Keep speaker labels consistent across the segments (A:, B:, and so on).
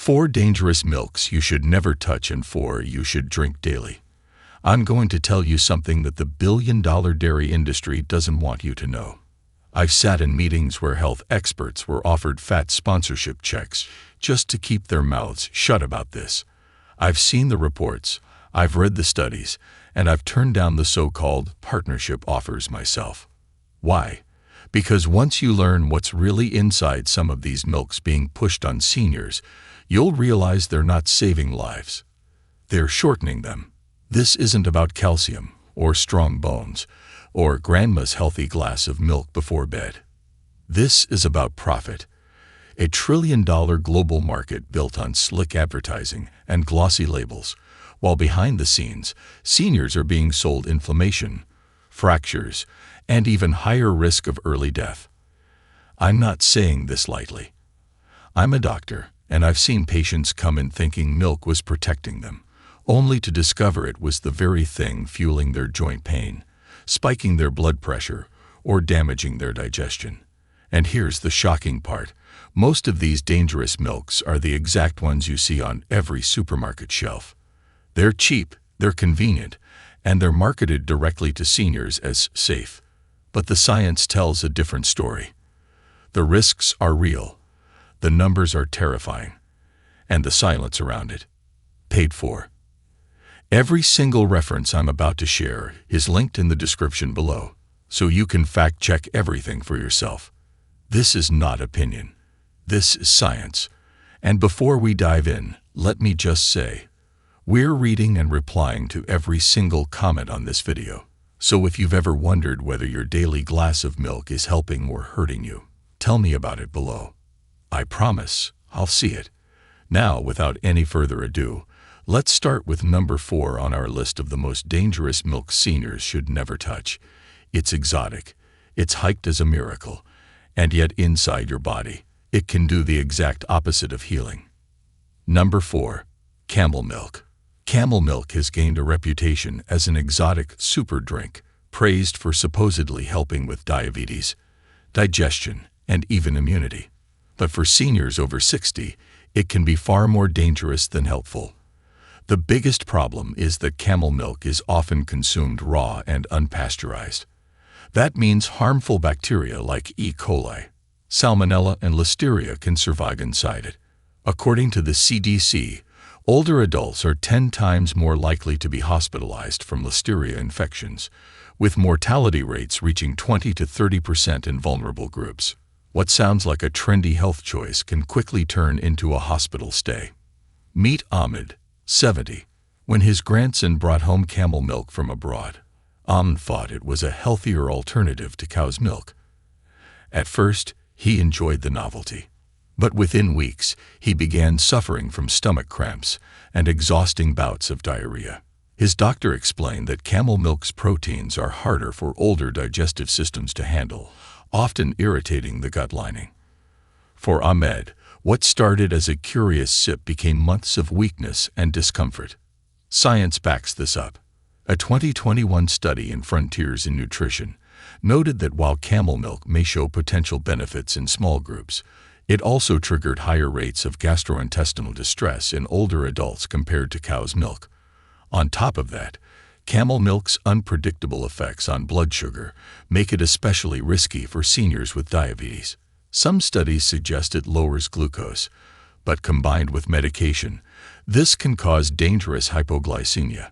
A: 4 dangerous milks you should never touch and 4 you should drink daily. I'm going to tell you something that the billion-dollar dairy industry doesn't want you to know. I've sat in meetings where health experts were offered fat sponsorship checks just to keep their mouths shut about this. I've seen the reports, I've read the studies, and I've turned down the so-called partnership offers myself. Why? Because once you learn what's really inside some of these milks being pushed on seniors, you'll realize they're not saving lives. They're shortening them. This isn't about calcium, or strong bones, or grandma's healthy glass of milk before bed. This is about profit. A trillion-dollar global market built on slick advertising and glossy labels, while behind the scenes, seniors are being sold inflammation, fractures, and even higher risk of early death. I'm not saying this lightly. I'm a doctor, and I've seen patients come in thinking milk was protecting them, only to discover it was the very thing fueling their joint pain, spiking their blood pressure, or damaging their digestion. And here's the shocking part. Most of these dangerous milks are the exact ones you see on every supermarket shelf. They're cheap, they're convenient, and they're marketed directly to seniors as safe. But the science tells a different story. The risks are real, the numbers are terrifying, and the silence around it, paid for. Every single reference I'm about to share is linked in the description below, so you can fact-check everything for yourself. This is not opinion. This is science. And before we dive in, let me just say, we're reading and replying to every single comment on this video. So if you've ever wondered whether your daily glass of milk is helping or hurting you, tell me about it below. I promise I'll see it. Now, without any further ado, let's start with number 4 on our list of the most dangerous milk seniors should never touch. It's exotic, it's hyped as a miracle, and yet inside your body, it can do the exact opposite of healing. Number 4. Camel milk. Camel milk has gained a reputation as an exotic super drink, praised for supposedly helping with diabetes, digestion, and even immunity. But for seniors over 60, it can be far more dangerous than helpful. The biggest problem is that camel milk is often consumed raw and unpasteurized. That means harmful bacteria like E. coli, Salmonella, and Listeria can survive inside it. According to the CDC, older adults are 10 times more likely to be hospitalized from Listeria infections, with mortality rates reaching 20 to 30% in vulnerable groups. What sounds like a trendy health choice can quickly turn into a hospital stay. Meet Ahmed, 70. When his grandson brought home camel milk from abroad, Ahmed thought it was a healthier alternative to cow's milk. At first, he enjoyed the novelty. But within weeks, he began suffering from stomach cramps and exhausting bouts of diarrhea. His doctor explained that camel milk's proteins are harder for older digestive systems to handle, often irritating the gut lining. For Ahmed, what started as a curious sip became months of weakness and discomfort. Science backs this up. A 2021 study in Frontiers in Nutrition noted that while camel milk may show potential benefits in small groups, it also triggered higher rates of gastrointestinal distress in older adults compared to cow's milk. On top of that, camel milk's unpredictable effects on blood sugar make it especially risky for seniors with diabetes. Some studies suggest it lowers glucose, but combined with medication, this can cause dangerous hypoglycemia,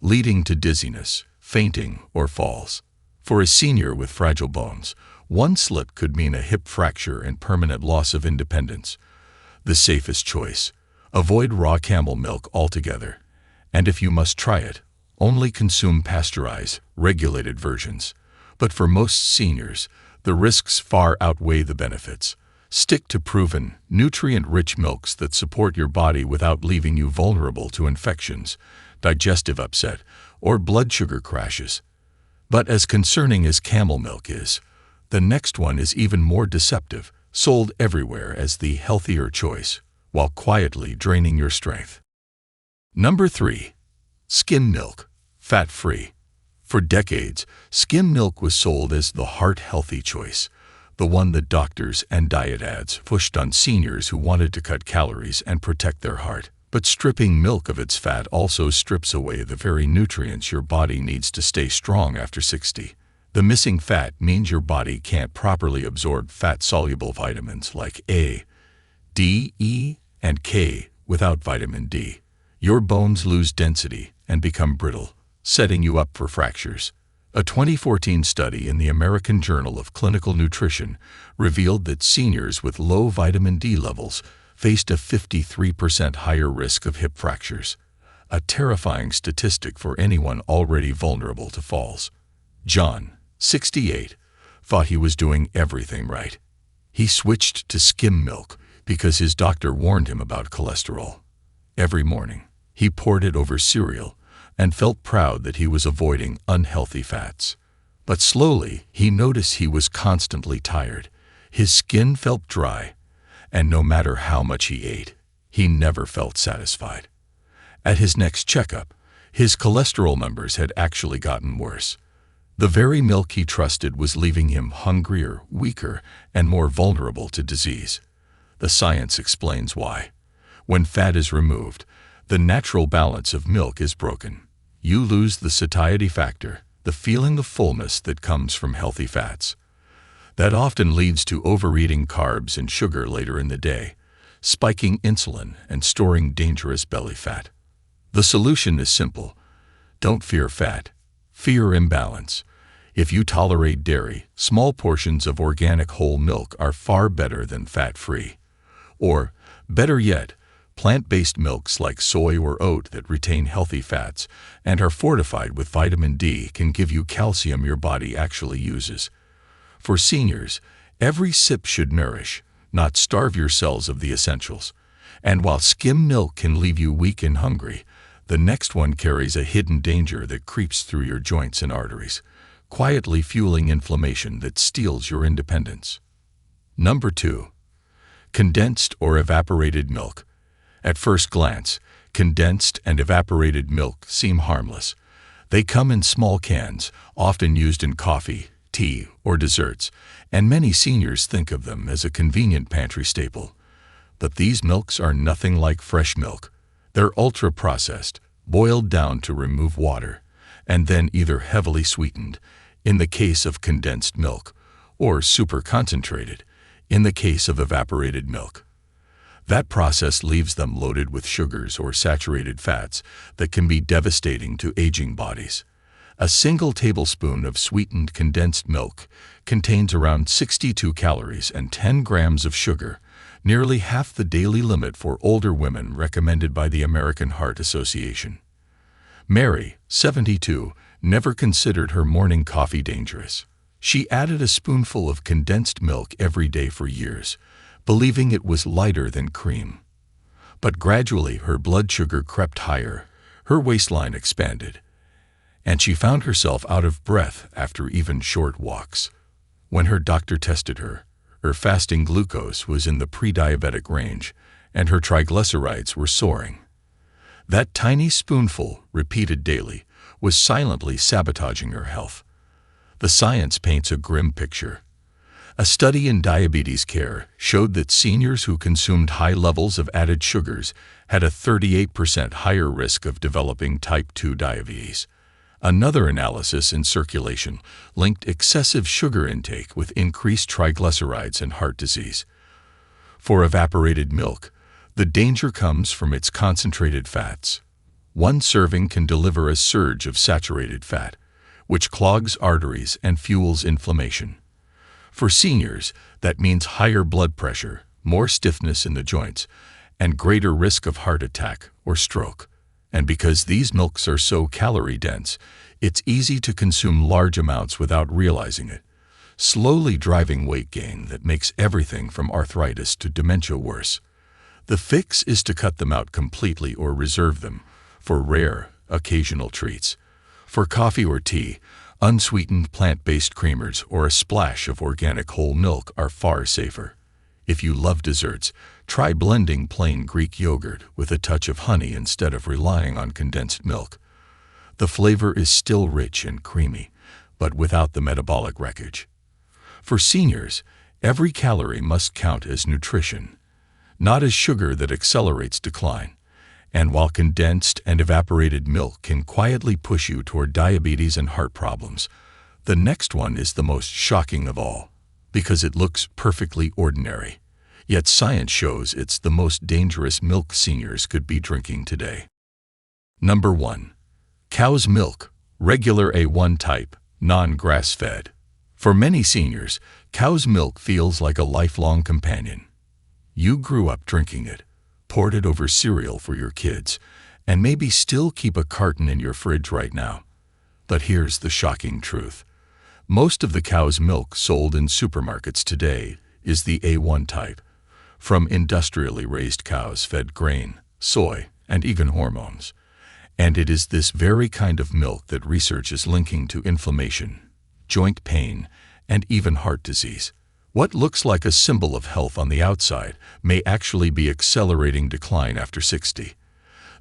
A: leading to dizziness, fainting, or falls. For a senior with fragile bones, one slip could mean a hip fracture and permanent loss of independence. The safest choice: avoid raw camel milk altogether. And if you must try it, only consume pasteurized, regulated versions. But for most seniors, the risks far outweigh the benefits. Stick to proven, nutrient-rich milks that support your body without leaving you vulnerable to infections, digestive upset, or blood sugar crashes. But as concerning as camel milk is, the next one is even more deceptive, sold everywhere as the healthier choice, while quietly draining your strength. Number 3. Skim milk, fat-free. For decades, skim milk was sold as the heart-healthy choice, the one that doctors and diet ads pushed on seniors who wanted to cut calories and protect their heart. But stripping milk of its fat also strips away the very nutrients your body needs to stay strong after 60. The missing fat means your body can't properly absorb fat-soluble vitamins like A, D, E, and K without vitamin D. Your bones lose density and become brittle, setting you up for fractures. A 2014 study in the American Journal of Clinical Nutrition revealed that seniors with low vitamin D levels faced a 53% higher risk of hip fractures, a terrifying statistic for anyone already vulnerable to falls. John, 68, thought he was doing everything right. He switched to skim milk because his doctor warned him about cholesterol. Every morning, he poured it over cereal and felt proud that he was avoiding unhealthy fats. But slowly, he noticed he was constantly tired. His skin felt dry, and no matter how much he ate, he never felt satisfied. At his next checkup, his cholesterol numbers had actually gotten worse. The very milk he trusted was leaving him hungrier, weaker, and more vulnerable to disease. The science explains why. When fat is removed, the natural balance of milk is broken. You lose the satiety factor, the feeling of fullness that comes from healthy fats. That often leads to overeating carbs and sugar later in the day, spiking insulin and storing dangerous belly fat. The solution is simple. Don't fear fat. Fear imbalance. If you tolerate dairy, small portions of organic whole milk are far better than fat-free. Or, better yet, plant-based milks like soy or oat that retain healthy fats and are fortified with vitamin D can give you calcium your body actually uses. For seniors, every sip should nourish, not starve your cells of the essentials. And while skim milk can leave you weak and hungry, the next one carries a hidden danger that creeps through your joints and arteries, quietly fueling inflammation that steals your independence. Number 2. Condensed or evaporated milk. At first glance, condensed and evaporated milk seem harmless. They come in small cans, often used in coffee, tea, or desserts, and many seniors think of them as a convenient pantry staple. But these milks are nothing like fresh milk. They're ultra-processed, boiled down to remove water, and then either heavily sweetened, in the case of condensed milk, or super-concentrated, in the case of evaporated milk. That process leaves them loaded with sugars or saturated fats that can be devastating to aging bodies. A single tablespoon of sweetened condensed milk contains around 62 calories and 10 grams of sugar, nearly half the daily limit for older women recommended by the American Heart Association. Mary, 72, never considered her morning coffee dangerous. She added a spoonful of condensed milk every day for years, believing it was lighter than cream. But gradually her blood sugar crept higher, her waistline expanded, and she found herself out of breath after even short walks. When her doctor tested her, her fasting glucose was in the pre-diabetic range, and her triglycerides were soaring. That tiny spoonful, repeated daily, was silently sabotaging her health. The science paints a grim picture. A study in diabetes care showed that seniors who consumed high levels of added sugars had a 38% higher risk of developing type 2 diabetes. Another analysis in Circulation linked excessive sugar intake with increased triglycerides and heart disease. For evaporated milk, the danger comes from its concentrated fats. One serving can deliver a surge of saturated fat, which clogs arteries and fuels inflammation. For seniors, that means higher blood pressure, more stiffness in the joints, and greater risk of heart attack or stroke. And because these milks are so calorie-dense, it's easy to consume large amounts without realizing it, slowly driving weight gain that makes everything from arthritis to dementia worse. The fix is to cut them out completely or reserve them for rare, occasional treats. For coffee or tea, unsweetened plant-based creamers or a splash of organic whole milk are far safer. If you love desserts, try blending plain Greek yogurt with a touch of honey instead of relying on condensed milk. The flavor is still rich and creamy, but without the metabolic wreckage. For seniors, Every calorie must count as nutrition, not as sugar that accelerates decline. And while condensed and evaporated milk can quietly push you toward diabetes and heart problems, the next one is the most shocking of all, because it looks perfectly ordinary. Yet science shows it's the most dangerous milk seniors could be drinking today. Number 1. Cow's milk, regular A1 type, non-grass-fed. For many seniors, cow's milk feels like a lifelong companion. You grew up drinking it, poured it over cereal for your kids, and maybe still keep a carton in your fridge right now. But here's the shocking truth. Most of the cow's milk sold in supermarkets today is the A1 type, from industrially raised cows fed grain, soy, and even hormones. And it is this very kind of milk that research is linking to inflammation, joint pain, and even heart disease. What looks like a symbol of health on the outside may actually be accelerating decline after 60.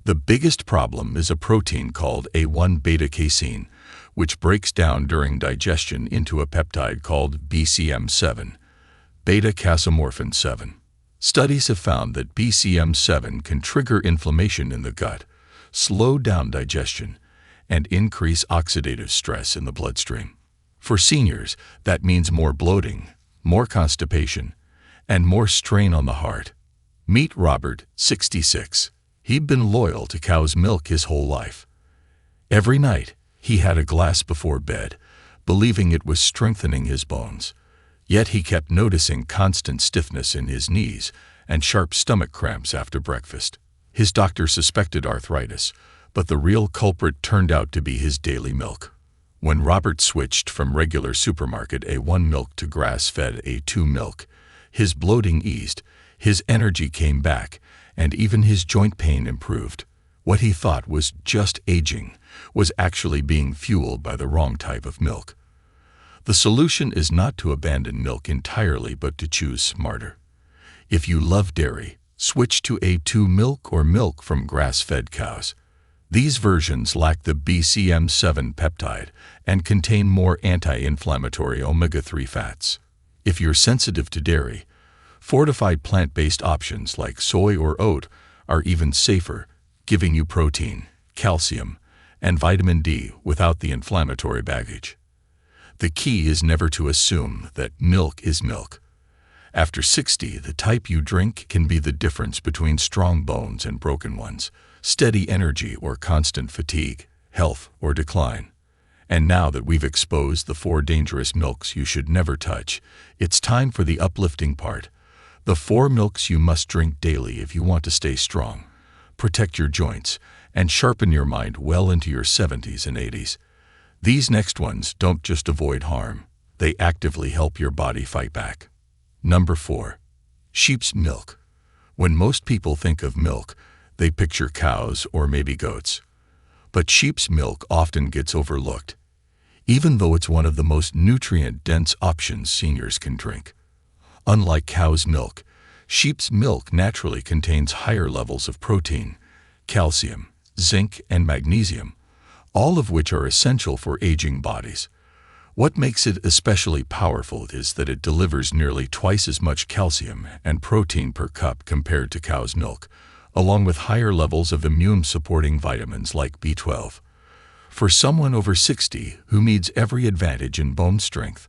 A: The biggest problem is a protein called A1 beta-casein, which breaks down during digestion into a peptide called BCM7, beta-casomorphin 7. Studies have found that BCM7 can trigger inflammation in the gut, slow down digestion, and increase oxidative stress in the bloodstream. For seniors, that means more bloating, more constipation, and more strain on the heart. Meet Robert, 66. He'd been loyal to cow's milk his whole life. Every night, he had a glass before bed, believing it was strengthening his bones. Yet he kept noticing constant stiffness in his knees and sharp stomach cramps after breakfast. His doctor suspected arthritis, but the real culprit turned out to be his daily milk. When Robert switched from regular supermarket A1 milk to grass-fed A2 milk, his bloating eased, his energy came back, and even his joint pain improved. What he thought was just aging was actually being fueled by the wrong type of milk. The solution is not to abandon milk entirely, but to choose smarter. If you love dairy, switch to A2 milk or milk from grass-fed cows. These versions lack the BCM7 peptide and contain more anti-inflammatory omega-3 fats. If you're sensitive to dairy, fortified plant-based options like soy or oat are even safer, giving you protein, calcium, and vitamin D without the inflammatory baggage. The key is never to assume that milk is milk. After 60, the type you drink can be the difference between strong bones and broken ones, steady energy or constant fatigue, health or decline. And now that we've exposed the 4 dangerous milks you should never touch, it's time for the uplifting part. The 4 milks you must drink daily if you want to stay strong, protect your joints, and sharpen your mind well into your 70s and 80s. These next ones don't just avoid harm, they actively help your body fight back. Number 4. Sheep's milk. When most people think of milk, they picture cows or maybe goats. But sheep's milk often gets overlooked, even though it's one of the most nutrient-dense options seniors can drink. Unlike cow's milk, sheep's milk naturally contains higher levels of protein, calcium, zinc, and magnesium, all of which are essential for aging bodies. What makes it especially powerful is that it delivers nearly twice as much calcium and protein per cup compared to cow's milk, along with higher levels of immune-supporting vitamins like B12. For someone over 60 who needs every advantage in bone strength,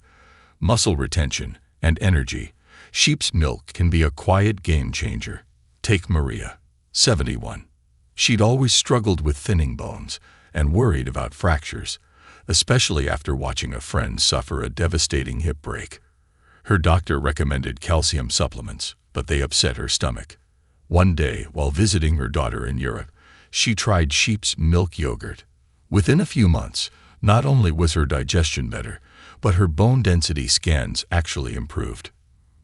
A: muscle retention, and energy, sheep's milk can be a quiet game-changer. Take Maria, 71. She'd always struggled with thinning bones and worried about fractures, especially after watching a friend suffer a devastating hip break. Her doctor recommended calcium supplements, but they upset her stomach. One day, while visiting her daughter in Europe, she tried sheep's milk yogurt. Within a few months, not only was her digestion better, but her bone density scans actually improved.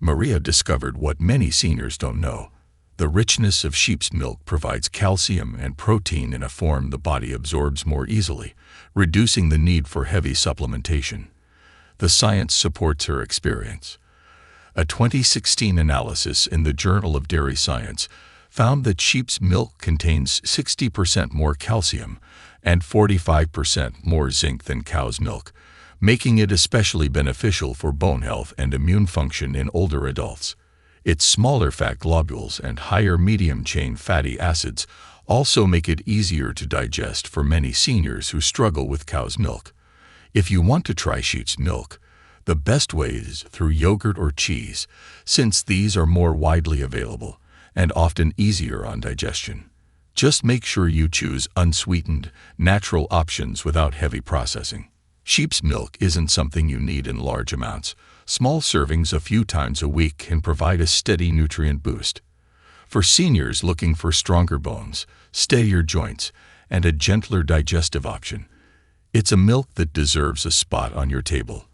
A: Maria discovered what many seniors don't know. The richness of sheep's milk provides calcium and protein in a form the body absorbs more easily, reducing the need for heavy supplementation. The science supports her experience. A 2016 analysis in the Journal of Dairy Science found that sheep's milk contains 60% more calcium and 45% more zinc than cow's milk, making it especially beneficial for bone health and immune function in older adults. Its smaller fat globules and higher medium-chain fatty acids also make it easier to digest for many seniors who struggle with cow's milk. If you want to try sheep's milk, the best way is through yogurt or cheese, since these are more widely available and often easier on digestion. Just make sure you choose unsweetened, natural options without heavy processing. Sheep's milk isn't something you need in large amounts. Small servings a few times a week can provide a steady nutrient boost. For seniors looking for stronger bones, steadier joints, and a gentler digestive option, it's a milk that deserves a spot on your table.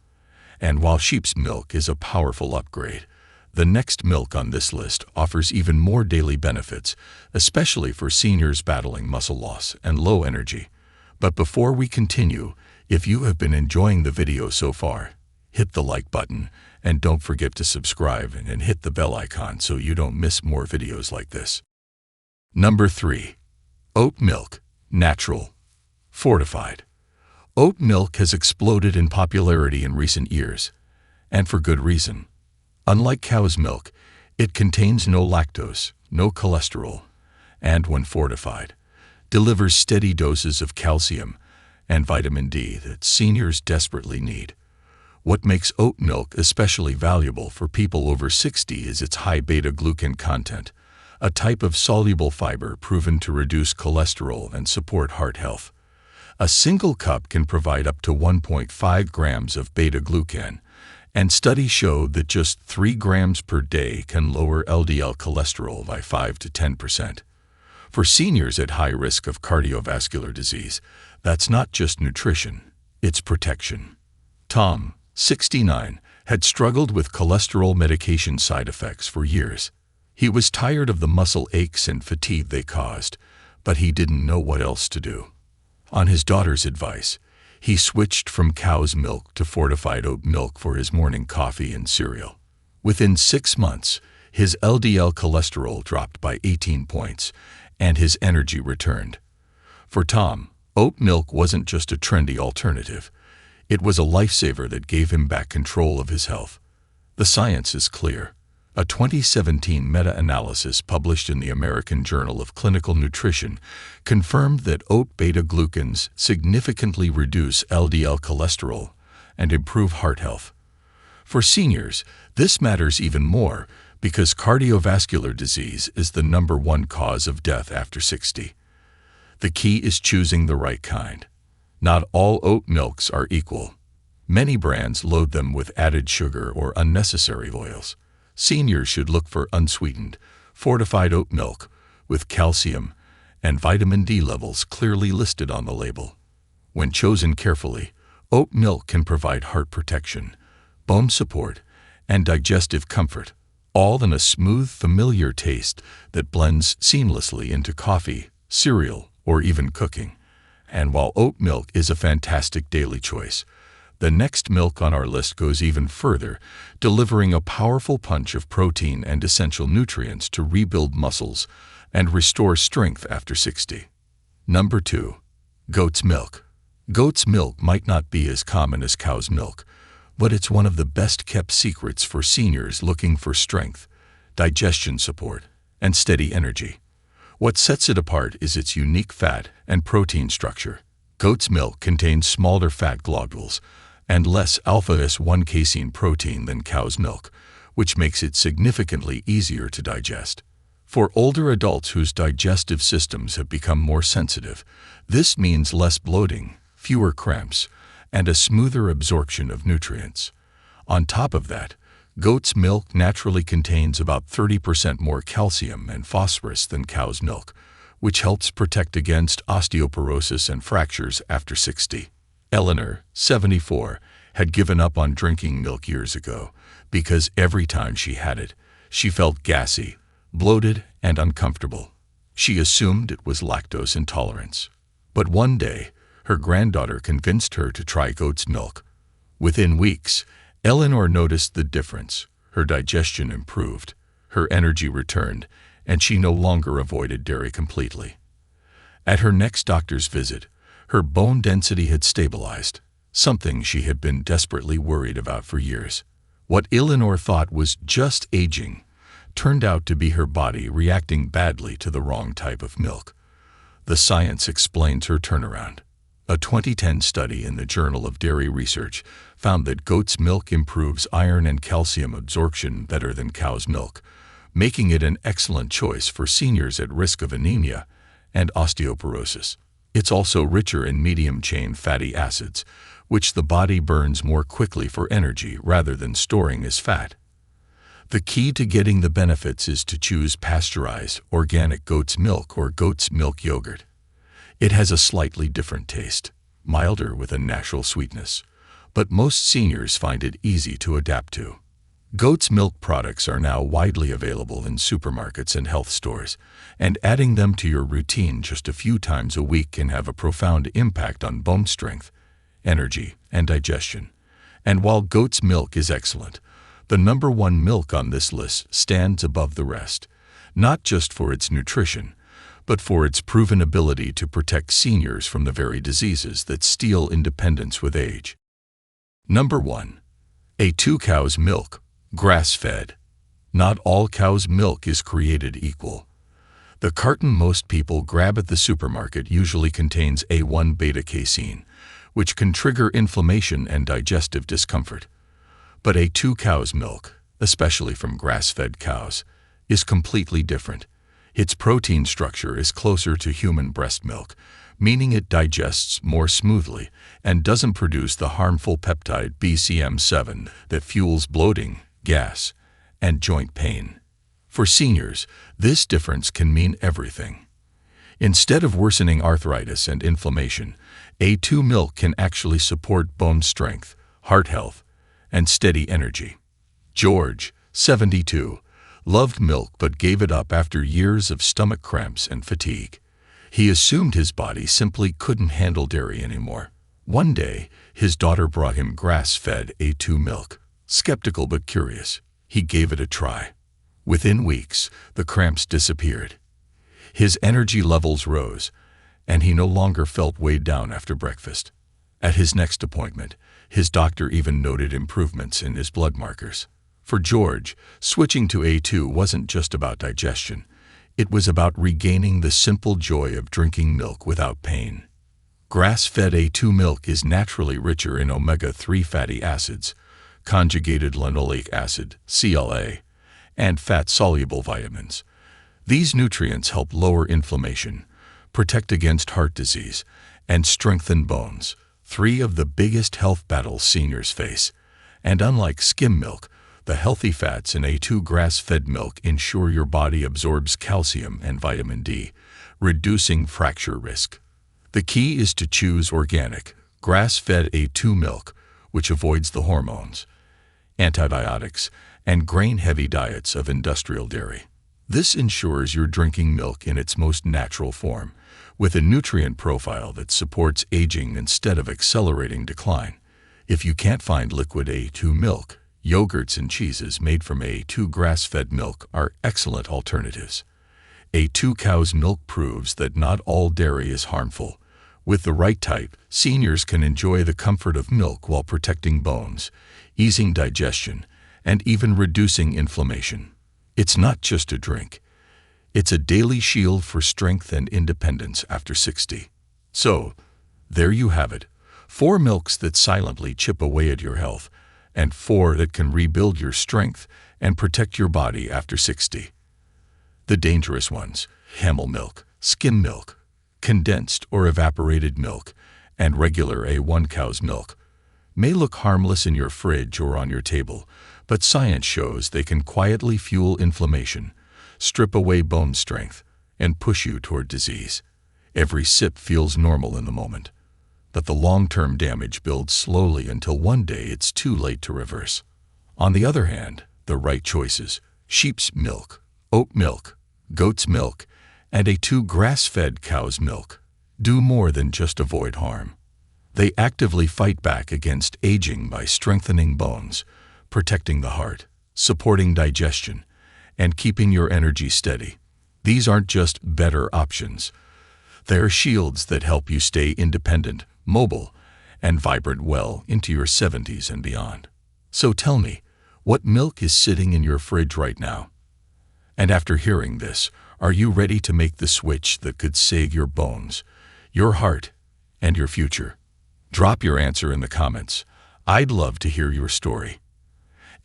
A: And while sheep's milk is a powerful upgrade, the next milk on this list offers even more daily benefits, especially for seniors battling muscle loss and low energy. But before we continue, if you have been enjoying the video so far, hit the like button and don't forget to subscribe and hit the bell icon so you don't miss more videos like this. Number 3. Oat milk, natural, fortified. Oat milk has exploded in popularity in recent years, and for good reason. Unlike cow's milk, it contains no lactose, no cholesterol, and when fortified, delivers steady doses of calcium and vitamin D that seniors desperately need. What makes oat milk especially valuable for people over 60 is its high beta-glucan content, a type of soluble fiber proven to reduce cholesterol and support heart health. A single cup can provide up to 1.5 grams of beta-glucan, and studies show that just 3 grams per day can lower LDL cholesterol by 5 to 10%. For seniors at high risk of cardiovascular disease, that's not just nutrition, it's protection. Tom, 69, had struggled with cholesterol medication side effects for years. He was tired of the muscle aches and fatigue they caused, but he didn't know what else to do. On his daughter's advice, he switched from cow's milk to fortified oat milk for his morning coffee and cereal. Within 6 months, his LDL cholesterol dropped by 18 points, and his energy returned. For Tom, oat milk wasn't just a trendy alternative. It was a lifesaver that gave him back control of his health. The science is clear. A 2017 meta-analysis published in the American Journal of Clinical Nutrition confirmed that oat beta-glucans significantly reduce LDL cholesterol and improve heart health. For seniors, this matters even more because cardiovascular disease is the #1 cause of death after 60. The key is choosing the right kind. Not all oat milks are equal. Many brands load them with added sugar or unnecessary oils. Seniors should look for unsweetened, fortified oat milk with calcium and vitamin D levels clearly listed on the label. When chosen carefully, oat milk can provide heart protection, bone support, and digestive comfort, all in a smooth, familiar taste that blends seamlessly into coffee, cereal, or even cooking. And while oat milk is a fantastic daily choice, the next milk on our list goes even further, delivering a powerful punch of protein and essential nutrients to rebuild muscles and restore strength after 60. Number 2. Goat's milk. Goat's milk might not be as common as cow's milk, but it's one of the best-kept secrets for seniors looking for strength, digestion support, and steady energy. What sets it apart is its unique fat and protein structure. Goat's milk contains smaller fat globules and less alpha-S1 casein protein than cow's milk, which makes it significantly easier to digest. For older adults whose digestive systems have become more sensitive, this means less bloating, fewer cramps, and a smoother absorption of nutrients. On top of that, goat's milk naturally contains about 30% more calcium and phosphorus than cow's milk, which helps protect against osteoporosis and fractures after 60. Eleanor, 74, had given up on drinking milk years ago because every time she had it, she felt gassy, bloated, and uncomfortable. She assumed it was lactose intolerance. But one day, her granddaughter convinced her to try goat's milk. Within weeks, Eleanor noticed the difference. Her digestion improved, her energy returned, and she no longer avoided dairy completely. At her next doctor's visit, her bone density had stabilized, something she had been desperately worried about for years. What Eleanor thought was just aging turned out to be her body reacting badly to the wrong type of milk. The science explains her turnaround. A 2010 study in the Journal of Dairy Research found that goat's milk improves iron and calcium absorption better than cow's milk, making it an excellent choice for seniors at risk of anemia and osteoporosis. It's also richer in medium-chain fatty acids, which the body burns more quickly for energy rather than storing as fat. The key to getting the benefits is to choose pasteurized, organic goat's milk or goat's milk yogurt. It has a slightly different taste, milder with a natural sweetness, but most seniors find it easy to adapt to. Goat's milk products are now widely available in supermarkets and health stores, and adding them to your routine just a few times a week can have a profound impact on bone strength, energy, and digestion. And while goat's milk is excellent, the number one milk on this list stands above the rest, not just for its nutrition, but for its proven ability to protect seniors from the very diseases that steal independence with age. Number 1. A2 cow's milk, grass-fed. Not all cow's milk is created equal. The carton most people grab at the supermarket usually contains A1 beta-casein, which can trigger inflammation and digestive discomfort. But A2 cow's milk, especially from grass-fed cows, is completely different. Its protein structure is closer to human breast milk, meaning it digests more smoothly and doesn't produce the harmful peptide BCM7 that fuels bloating, gas, and joint pain. For seniors, this difference can mean everything. Instead of worsening arthritis and inflammation, A2 milk can actually support bone strength, heart health, and steady energy. George, 72, loved milk but gave it up after years of stomach cramps and fatigue. He assumed his body simply couldn't handle dairy anymore. One day, his daughter brought him grass-fed A2 milk. Skeptical but curious, he gave it a try. Within weeks, the cramps disappeared. His energy levels rose, and he no longer felt weighed down after breakfast. At his next appointment, his doctor even noted improvements in his blood markers. For George, switching to A2 wasn't just about digestion. It was about regaining the simple joy of drinking milk without pain. Grass-fed A2 milk is naturally richer in omega-3 fatty acids, conjugated linoleic acid, CLA, and fat-soluble vitamins. These nutrients help lower inflammation, protect against heart disease, and strengthen bones, 3 of the biggest health battles seniors face. And unlike skim milk, the healthy fats in A2 grass-fed milk ensure your body absorbs calcium and vitamin D, reducing fracture risk. The key is to choose organic, grass-fed A2 milk, which avoids the hormones, antibiotics, and grain-heavy diets of industrial dairy. This ensures you're drinking milk in its most natural form, with a nutrient profile that supports aging instead of accelerating decline. If you can't find liquid A2 milk, yogurts and cheeses made from A2 grass-fed milk are excellent alternatives. A2 cow's milk proves that not all dairy is harmful. With the right type, seniors can enjoy the comfort of milk while protecting bones, easing digestion, and even reducing inflammation. It's not just a drink. It's a daily shield for strength and independence after 60. So, there you have it. 4 milks that silently chip away at your health, and 4 that can rebuild your strength and protect your body after 60. The dangerous ones: camel milk, skim milk, condensed or evaporated milk, and regular A1 cow's milk, may look harmless in your fridge or on your table, but science shows they can quietly fuel inflammation, strip away bone strength, and push you toward disease. Every sip feels normal in the moment, but the long-term damage builds slowly until one day it's too late to reverse. On the other hand, the right choices: sheep's milk, oat milk, goat's milk, and A2 grass-fed cow's milk do more than just avoid harm. They actively fight back against aging by strengthening bones, protecting the heart, supporting digestion, and keeping your energy steady. These aren't just better options. They're shields that help you stay independent, mobile, and vibrant well into your 70s and beyond. So tell me, what milk is sitting in your fridge right now? And after hearing this, are you ready to make the switch that could save your bones, your heart, and your future? Drop your answer in the comments. I'd love to hear your story.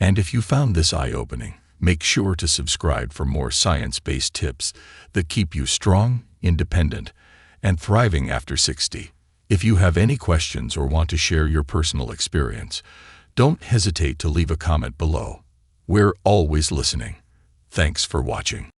A: And if you found this eye-opening, make sure to subscribe for more science-based tips that keep you strong, independent, and thriving after 60. If you have any questions or want to share your personal experience, don't hesitate to leave a comment below. We're always listening. Thanks for watching.